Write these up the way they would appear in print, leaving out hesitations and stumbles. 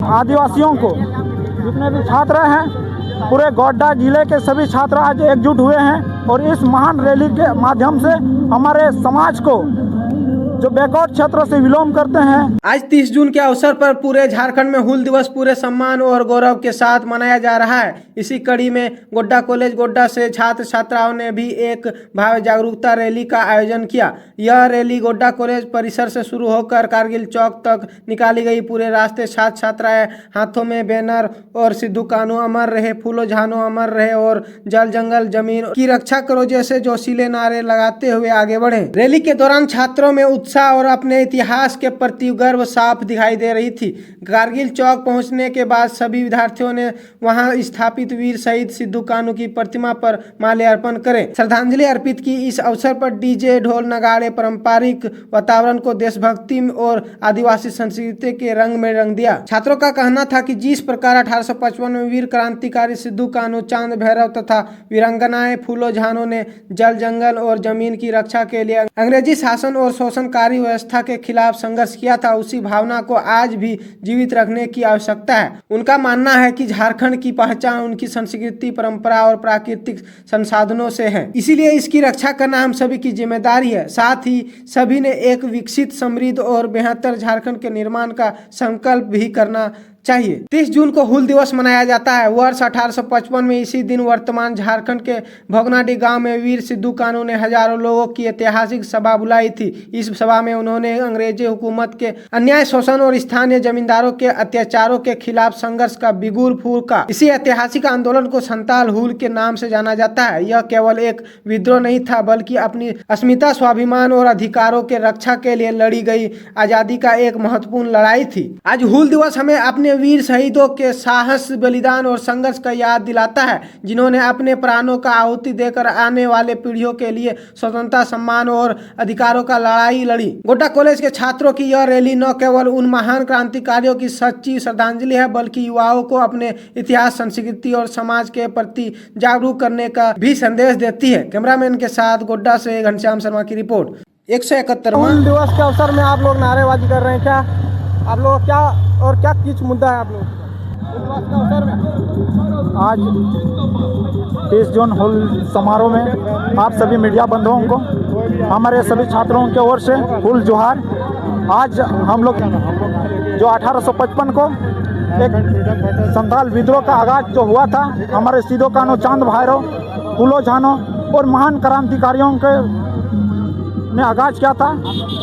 आदिवासियों को जितने भी छात्र हैं, पूरे गोड्डा जिले के सभी छात्र आज एकजुट हुए हैं और इस महान रैली के माध्यम से हमारे समाज को जो बैकवर्ड क्षेत्रों से विलोम करते हैं। आज 30 जून के अवसर पर पूरे झारखंड में हूल दिवस पूरे सम्मान और गौरव के साथ मनाया जा रहा है। इसी कड़ी में गोड्डा कॉलेज गोड्डा से छात्र छात्राओं ने भी एक भाव जागरूकता रैली का आयोजन किया। यह रैली गोड्डा कॉलेज परिसर से शुरू होकर कारगिल चौक तक निकाली गई। पूरे रास्ते छात्र छात्राएं हाथों में बैनर और सिद्धू कान्हू अमर रहे, फूलो झानो अमर रहे और जल जंगल जमीन की रक्षा करो जैसे जोशीले नारे लगाते हुए आगे बढ़े। रैली के दौरान छात्रों में उत्साह और अपने इतिहास के प्रति गर्व साफ दिखाई दे रही थी। कारगिल चौक पहुंचने के बाद सभी विद्यार्थियों ने वहां स्थापित वीर शहीद सिद्धू कान्हू की प्रतिमा पर माल्यार्पण करे, श्रद्धांजलि अर्पित की। इस अवसर पर डीजे, ढोल, नगाड़े पारंपरिक वातावरण को देशभक्ति और आदिवासी संस्कृति के रंग में रंग दिया। छात्रों का कहना था कि जिस प्रकार 1855 में वीर क्रांतिकारी सिद्धू कान्हू, चांद भैरव तथा वीरांगनाएं फूलो झानो ने जल जंगल और जमीन की रक्षा के लिए अंग्रेजी शासन और शोषणकारी व्यवस्था के खिलाफ संघर्ष किया था, उसी भावना को आज भी जीवित रखने की आवश्यकता है। उनका मानना है कि झारखंड की पहचान उनकी संस्कृति, परंपरा और प्राकृतिक संसाधनों से है, इसीलिए इसकी रक्षा करना हम सभी की जिम्मेदारी है। साथ ही सभी ने एक विकसित, समृद्ध और बेहतर झारखंड के निर्माण का संकल्प भी करना चाहिए। 30 जून को हूल दिवस मनाया जाता है। वर्ष 1855 में इसी दिन वर्तमान झारखंड के भोगनाडी गांव में वीर सिद्धू कान्हू ने हजारों लोगों की ऐतिहासिक सभा बुलाई थी। इस सभा में उन्होंने अंग्रेजी हुकूमत के अन्याय, शोषण और स्थानीय जमींदारों के अत्याचारों के खिलाफ संघर्ष का बिगुल फूंका। इसी ऐतिहासिक आंदोलन को संताल हूल के नाम से जाना जाता है। यह केवल एक विद्रोह नहीं था, बल्कि अपनी अस्मिता, स्वाभिमान और अधिकारों के रक्षा के लिए लड़ी गई आजादी का एक महत्वपूर्ण लड़ाई थी। आज हूल दिवस हमें अपने वीर शहीदों के साहस, बलिदान और संघर्ष का याद दिलाता है, जिन्होंने अपने प्राणों का आहुति देकर आने वाले पीढ़ियों के लिए स्वतंत्रता, सम्मान और अधिकारों का लड़ाई लड़ी। गोड्डा कॉलेज के छात्रों की यह रैली न केवल उन महान क्रांतिकारियों की सच्ची श्रद्धांजलि है, बल्कि युवाओं को अपने इतिहास, संस्कृति और समाज के प्रति जागरूक करने का भी संदेश देती है। कैमरामैन के साथ गोड्डा से घनश्याम शर्मा की रिपोर्ट। 171वां दिवस के अवसर में आप लोग नारेबाजी कर रहे हैं, क्या आप लोग क्या किस मुद्दा है आप लोग के अवसर में? आज 30 जून हूल समारोह में आप सभी मीडिया बंधुओं को, हमारे सभी छात्रों की ओर से हूल जोहार। आज हम लोग जो 1855 को एक संताल विद्रोह का आगाज जो हुआ था, हमारे सिद्धू कान्हू, चांद भैरव, फूलो झानो और महान क्रांतिकारियों के ने आगाज किया था,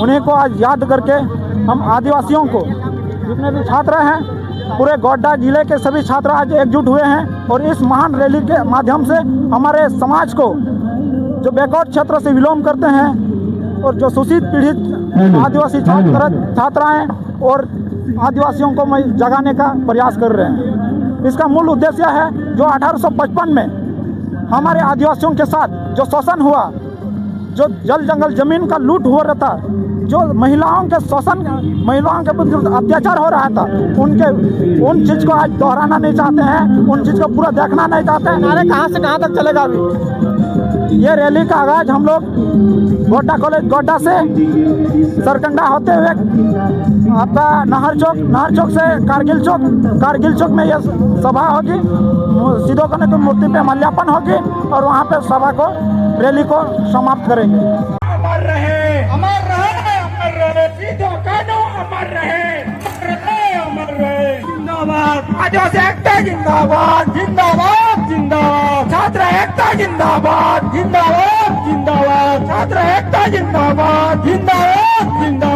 उन्हीं को आज याद करके हम आदिवासियों को जितने भी छात्र हैं, पूरे गोड्डा जिले के सभी छात्र आज एकजुट हुए हैं और इस महान रैली के माध्यम से हमारे समाज को जो बैकवर्ड क्षेत्रों से विलोम करते हैं और जो शोषित पीड़ित आदिवासी छात्राएं और आदिवासियों को जगाने का प्रयास कर रहे हैं। इसका मूल उद्देश्य है जो 1855 में हमारे आदिवासियों के साथ जो शोषण हुआ, जो जल जंगल जमीन का लूट हो रहा था, जो महिलाओं के शोषण, महिलाओं के प्रति अत्याचार हो रहा था, उन चीज़ को आज दोहराना नहीं चाहते हैं, उन चीज़ को पूरा देखना नहीं चाहते हैं। नारे कहाँ से कहाँ तक चलेगा अभी? ये रैली का आगाज हम लोग गोड्डा कॉलेज गोड्डा से सरकंडा होते हुए आपका नहर चौक से कारगिल चौक में यह सभा होगी, सिद्धू कान्हू की मूर्ति पे माल्यार्पण होगी और वहाँ पे सभा को, रैली को समाप्त करेंगे। अमर रहे सिद्धू कान्हू, अमर रहे, अमर रहे। जिंदाबाद आदिवासी एकता, जिंदाबाद जिंदाबाद जिंदाबाद। छात्र एकता जिंदाबाद जिंदाबाद जिंदाबाद। छात्र एकता जिंदाबाद जिंदाबाद जिंदाबाद।